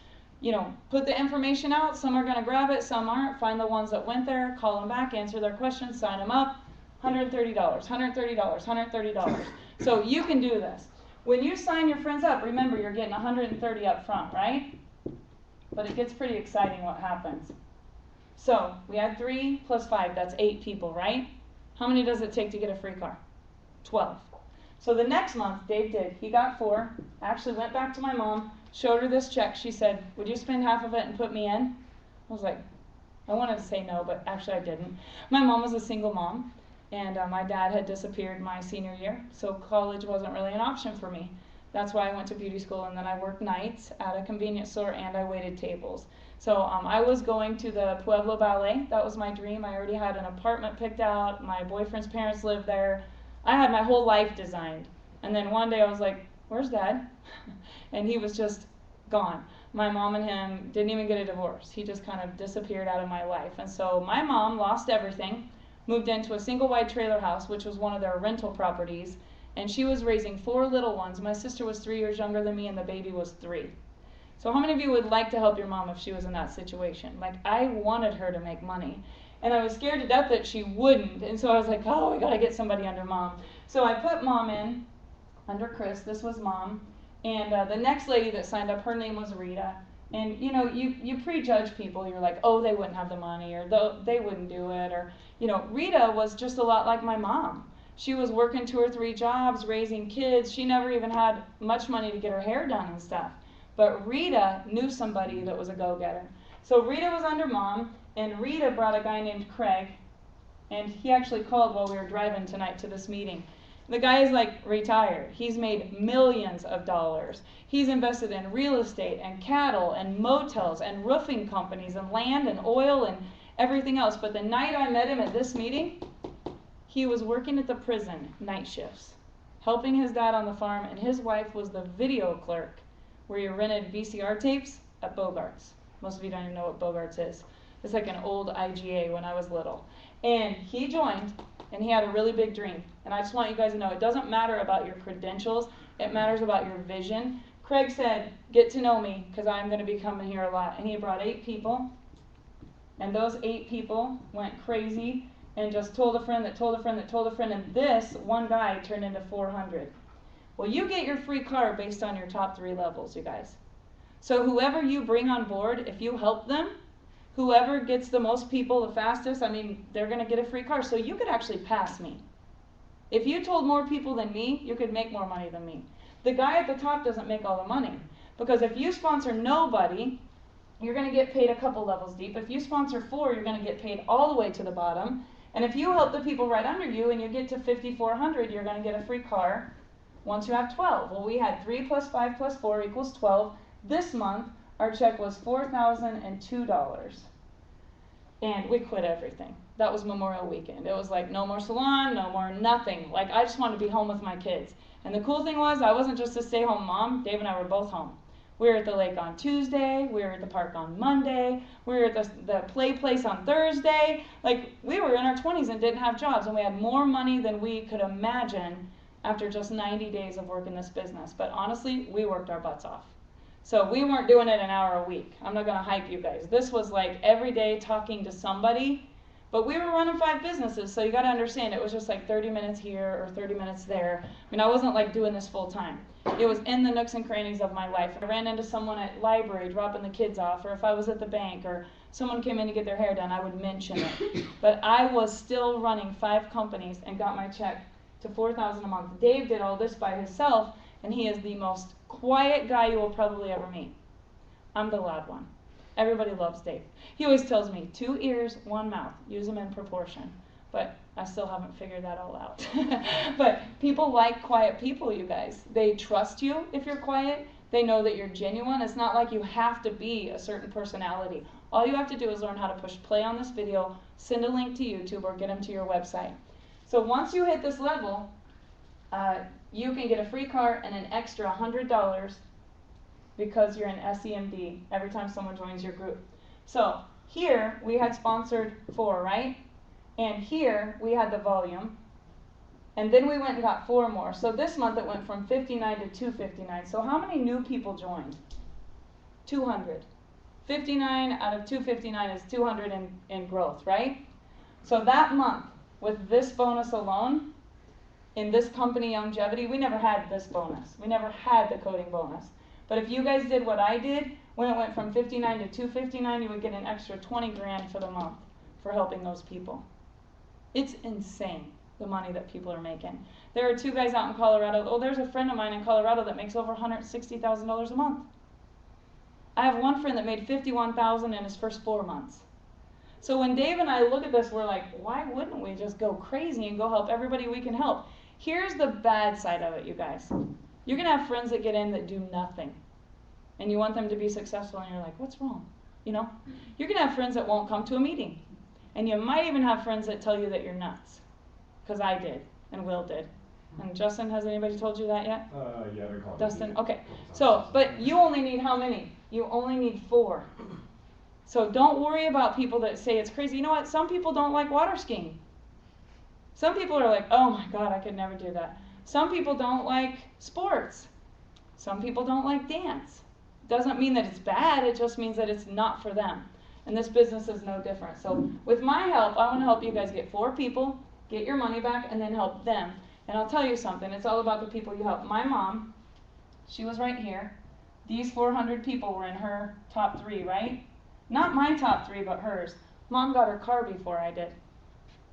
put the information out. Some are going to grab it, some aren't. Find the ones that went there, call them back, answer their questions, sign them up. $130, $130, $130. So you can do this. When you sign your friends up, remember you're getting $130 up front, right? But it gets pretty exciting what happens. So we had 3 plus 5, that's 8 people, right? How many does it take to get a free car? 12. So the next month, Dave did. He got 4. I actually went back to my mom, showed her this check. She said, would you spend half of it and put me in? I was like, I wanted to say no, but actually I didn't. My mom was a single mom, and my dad had disappeared my senior year, so college wasn't really an option for me. That's why I went to beauty school, and then I worked nights at a convenience store, and I waited tables. So I was going to the Pueblo Ballet. That was my dream. I already had an apartment picked out. My boyfriend's parents lived there. I had my whole life designed. And then one day I was like, where's Dad? And he was just gone. My mom and him didn't even get a divorce. He just kind of disappeared out of my life. And so my mom lost everything, moved into a single wide trailer house, which was one of their rental properties, and she was raising 4 little ones. My sister was 3 years younger than me, and the baby was 3. So how many of you would like to help your mom if she was in that situation? I wanted her to make money, and I was scared to death that she wouldn't, and so I was like, oh, we got to get somebody under Mom. So I put Mom in under Chris. This was Mom, and the next lady that signed up, her name was Rita. And you prejudge people. You're like, oh, they wouldn't have the money, or they wouldn't do it, or Rita was just a lot like my mom. She was working 2 or 3 jobs, raising kids. She never even had much money to get her hair done and stuff. But Rita knew somebody that was a go-getter. So Rita was under Mom, and Rita brought a guy named Craig, and he actually called while we were driving tonight to this meeting. The guy is retired. He's made millions of dollars. He's invested in real estate and cattle and motels and roofing companies and land and oil and everything else. But the night I met him at this meeting, He was working at the prison, night shifts, helping his dad on the farm, and his wife was the video clerk where you rented VCR tapes at Bogart's. Most of you don't even know what Bogart's is. It's like an old IGA when I was little. And he joined, and he had a really big dream. And I just want you guys to know, it doesn't matter about your credentials, it matters about your vision. Craig said, get to know me, because I'm going to be coming here a lot. And he brought 8 people, and those 8 people went crazy and just told a friend that told a friend that told a friend, and this one guy turned into 400. Well, you get your free car based on your top 3 levels, you guys. So whoever you bring on board, if you help them, whoever gets the most people the fastest, I mean, they're going to get a free car. So you could actually pass me. If you told more people than me, you could make more money than me. The guy at the top doesn't make all the money. Because if you sponsor nobody, you're going to get paid a couple levels deep. If you sponsor 4, you're going to get paid all the way to the bottom. And if you help the people right under you and you get to 5,400, you're going to get a free car once you have 12. Well, we had 3 plus 5 plus 4 equals 12. This month, our check was $4,002. And we quit everything. That was Memorial Weekend. It was like no more salon, no more nothing. Like I just wanted to be home with my kids. And the cool thing was I wasn't just a stay-home mom. Dave and I were both home. We were at the lake on Tuesday. We were at the park on Monday. We were at the play place on Thursday. Like we were in our 20s and didn't have jobs. And we had more money than we could imagine after just 90 days of working this business. But honestly, we worked our butts off. So we weren't doing it an hour a week. I'm not going to hype you guys. This was like every day talking to somebody. But we were running 5 businesses, so you got to understand it was just like 30 minutes here or 30 minutes there. I mean, I wasn't like doing this full time. It was in the nooks and crannies of my life. I ran into someone at library dropping the kids off, or if I was at the bank, or someone came in to get their hair done, I would mention it. But I was still running 5 companies and got my check to $4,000 a month. Dave did all this by himself, and he is the most quiet guy you will probably ever meet. I'm the loud one. Everybody loves Dave. He always tells me, 2 ears, 1 mouth. Use them in proportion. But I still haven't figured that all out. But people like quiet people, you guys. They trust you if you're quiet. They know that you're genuine. It's not like you have to be a certain personality. All you have to do is learn how to push play on this video, send a link to YouTube, or get them to your website. So once you hit this level, you can get a free car and an extra $100 because you're an SEMD every time someone joins your group. So here we had sponsored 4, right? And here we had the volume. And then we went and got 4 more. So this month it went from 59 to 259. So how many new people joined? 200. 59 out of 259 is 200 in growth, right? So that month, with this bonus alone, in this company longevity, we never had this bonus. We never had the coding bonus. But if you guys did what I did, when it went from 59 to 259, you would get an extra 20 grand for the month for helping those people. It's insane, the money that people are making. There are 2 guys out in Colorado. Oh, there's a friend of mine in Colorado that makes over $160,000 a month. I have one friend that made $51,000 in his first 4 months. So when Dave and I look at this, we're like, why wouldn't we just go crazy and go help everybody we can help? Here's the bad side of it, you guys. You're going to have friends that get in that do nothing. And you want them to be successful, and you're like, what's wrong? You know? You're going to have friends that won't come to a meeting. And you might even have friends that tell you that you're nuts. Because I did, and Will did. And Justin, has anybody told you that yet? Yeah, they're calling Dustin, okay. So, but you only need how many? You only need 4. So don't worry about people that say it's crazy. You know what? Some people don't like water skiing. Some people are like, oh my God, I could never do that. Some people don't like sports. Some people don't like dance. Doesn't mean that it's bad, it just means that it's not for them. And this business is no different. So with my help, I want to help you guys get 4 people, get your money back, and then help them. And I'll tell you something, it's all about the people you help. My mom, she was right here. These 400 people were in her top 3, right? Not my top 3, but hers. Mom got her car before I did.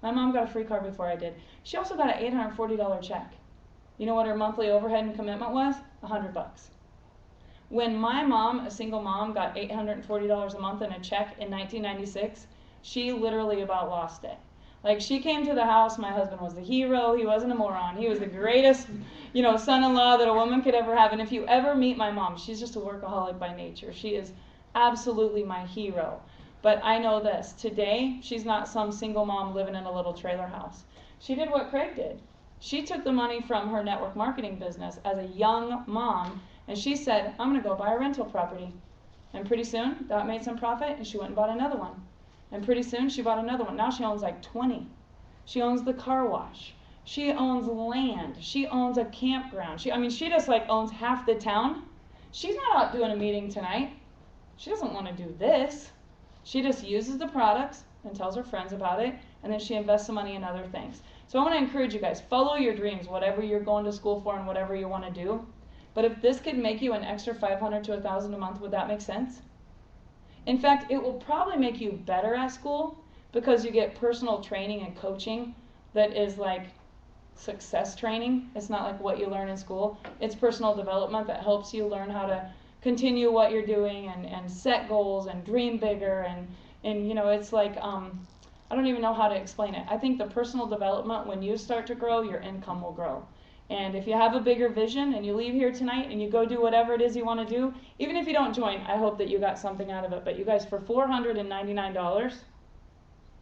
My mom got a free car before I did. She also got an $840 check. You know what her monthly overhead and commitment was? $100. When my mom, a single mom, got $840 a month in a check in 1996, she literally about lost it. Like, she came to the house, my husband was the hero, he wasn't a moron, he was the greatest, son-in-law that a woman could ever have. And if you ever meet my mom, she's just a workaholic by nature. She is absolutely my hero. But I know this, today, she's not some single mom living in a little trailer house. She did what Craig did. She took the money from her network marketing business as a young mom, and she said, I'm going to go buy a rental property. And pretty soon, that made some profit, and she went and bought another one. And pretty soon, she bought another one. Now she owns like 20. She owns the car wash. She owns land. She owns a campground. She just like owns half the town. She's not out doing a meeting tonight. She doesn't want to do this. She just uses the products and tells her friends about it, and then she invests the money in other things. So I want to encourage you guys, follow your dreams, whatever you're going to school for and whatever you want to do. But if this could make you an extra $500 to $1,000 a month, would that make sense? In fact, it will probably make you better at school because you get personal training and coaching that is like success training. It's not like what you learn in school. It's personal development that helps you learn how to continue what you're doing and set goals and dream bigger and it's like I don't even know how to explain it. I think the personal development, when you start to grow, your income will grow. And if you have a bigger vision and you leave here tonight and you go do whatever it is you want to do, even if you don't join, I hope that you got something out of it. But you guys, for $499,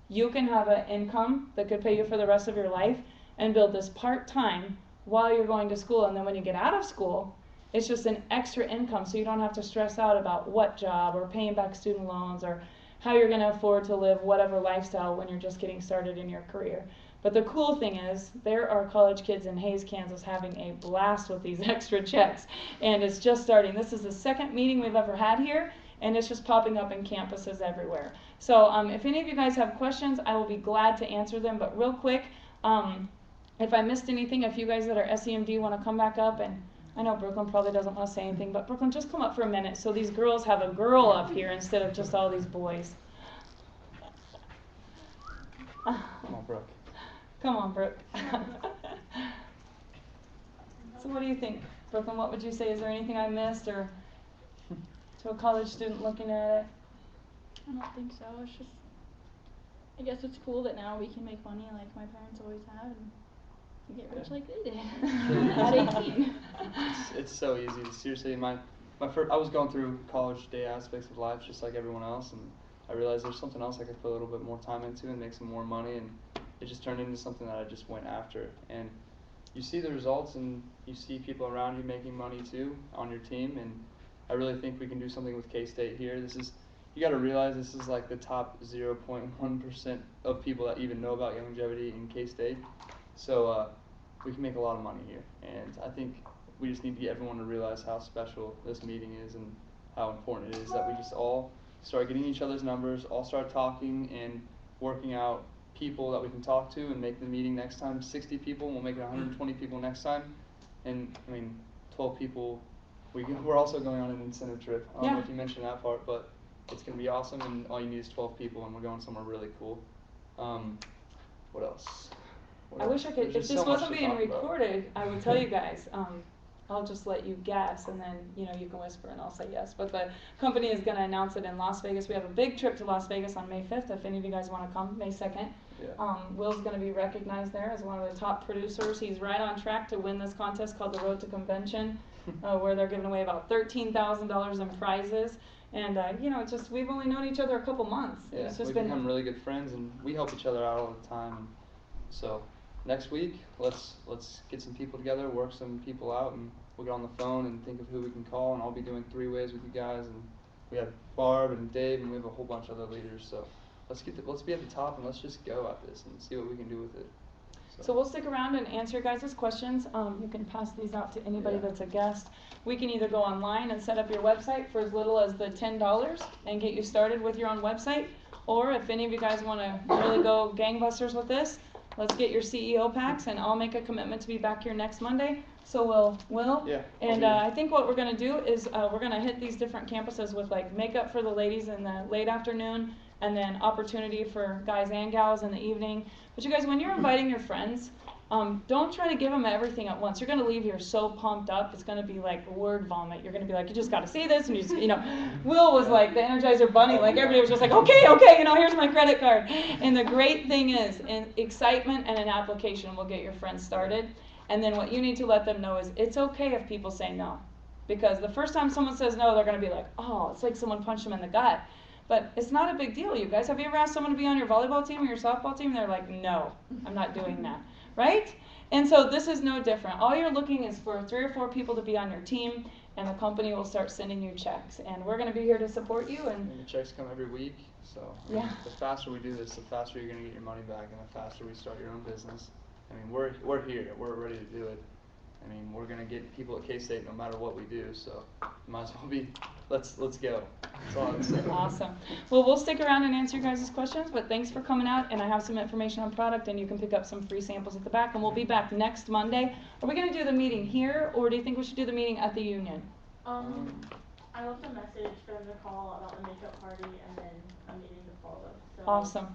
you can have an income that could pay you for the rest of your life and build this part-time while you're going to school. And then when you get out of school, it's just an extra income, so you don't have to stress out about what job or paying back student loans or how you're going to afford to live whatever lifestyle when you're just getting started in your career. But the cool thing is, there are college kids in Hays, Kansas having a blast with these extra checks. And it's just starting. This is the second meeting we've ever had here, and it's just popping up in campuses everywhere. So if any of you guys have questions, I will be glad to answer them. But real quick, if I missed anything, if you guys that are SEMD want to come back up, and I know Brooklyn probably doesn't want to say anything, but Brooklyn, just come up for a minute so these girls have a girl up here instead of just all these boys. Come on, Brooke. Come on, Brooke. So what do you think, Brooklyn? What would you say? Is there anything I missed, or to a college student looking at it? I don't think so. It's just, I guess it's cool that now we can make money like my parents always have and get rich like they did at 18. It's so easy. Seriously, my I was going through college day aspects of life just like everyone else, and I realized there's something else I could put a little bit more time into and make some more money, and it just turned into something that I just went after. And you see the results, and you see people around you making money too on your team, and I really think we can do something with K-State here. You got to realize this is like the top 0.1% of people that even know about longevity in K-State. So we can make a lot of money here, and I think we just need to get everyone to realize how special this meeting is and how important it is that we just all start getting each other's numbers, all start talking and working out people that we can talk to, and make the meeting next time 60 people, and we'll make it 120 people next time. And 12 people. We're also going on an incentive trip. I don't know if you mentioned that part, but it's going to be awesome, and all you need is 12 people, and we're going somewhere really cool. What else? I wish I could, if There's this just so much wasn't to being talk about. recorded, I would tell you guys. I'll just let you guess, and then you can whisper and I'll say yes. But the company is going to announce it in Las Vegas. We have a big trip to Las Vegas on May 5th. If any of you guys want to come, May 2nd. Yeah. Will's going to be recognized there as one of the top producers. He's right on track to win this contest called the Road to Convention, where they're giving away about $13,000 in prizes. And it's just, we've only known each other a couple months. Yeah, It's just we've been become really good friends, and we help each other out all the time. So next week, let's get some people together, work some people out, and we'll get on the phone and think of who we can call. And I'll be doing 3-ways with you guys, and we have Barb and Dave, and we have a whole bunch of other leaders. So let's be at the top, and let's just go at this and see what we can do with it. So we'll stick around and answer your guys' questions. You can pass these out to anybody that's a guest. We can either go online and set up your website for as little as the $10 and get you started with your own website, or if any of you guys want to really go gangbusters with this, let's get your CEO packs, and I'll make a commitment to be back here next Monday. So Will. Yeah. And I think what we're going to do is we're going to hit these different campuses with like makeup for the ladies in the late afternoon, and then opportunity for guys and gals in the evening. But you guys, when you're inviting your friends, don't try to give them everything at once. You're going to leave here so pumped up. It's going to be like word vomit. You're going to be like, you just got to see this. And Will was like the Energizer Bunny. Like everybody was just like, okay, here's my credit card. And the great thing is, excitement and an application will get your friends started. And then what you need to let them know is it's okay if people say no. Because the first time someone says no, they're going to be like, oh, it's like someone punched them in the gut. But it's not a big deal, you guys. Have you ever asked someone to be on your volleyball team or your softball team? They're like, no, I'm not doing that, right? And so this is no different. All you're looking is for 3 or 4 people to be on your team, and the company will start sending you checks. And we're going to be here to support you. And And the checks come every week, so Yeah. the faster we do this, the faster you're gonna get your money back, and the faster we start your own business. I mean, we're here, we're ready to do it. I mean, we're gonna get people at K-State no matter what we do, so might as well be. Let's go. That's all I'm saying. awesome. Well, we'll stick around and answer your guys' questions, but thanks for coming out. And I have some information on product, and you can pick up some free samples at the back. And we'll be back next Monday. Are we going to do the meeting here, or do you think we should do the meeting at the union? I left a message for them to call about the makeup party and then a meeting to follow. So Awesome.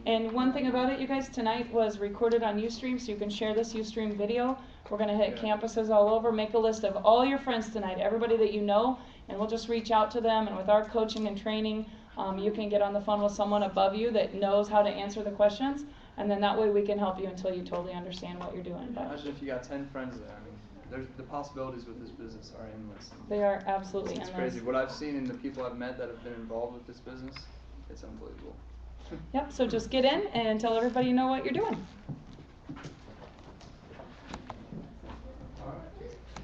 And one thing about it, you guys, tonight was recorded on Ustream, so you can share this Ustream video. We're going to hit campuses all over. Make a list of all your friends tonight, everybody that you know, and we'll just reach out to them. And with our coaching and training, you can get on the phone with someone above you that knows how to answer the questions, and then that way we can help you until you totally understand what you're doing. But Imagine if you got 10 friends there. I mean, the possibilities with this business are endless. they are absolutely It's endless. crazy. What I've seen in the people I've met that have been involved with this business, it's unbelievable. Yep, so just get in and tell everybody you know what you're doing.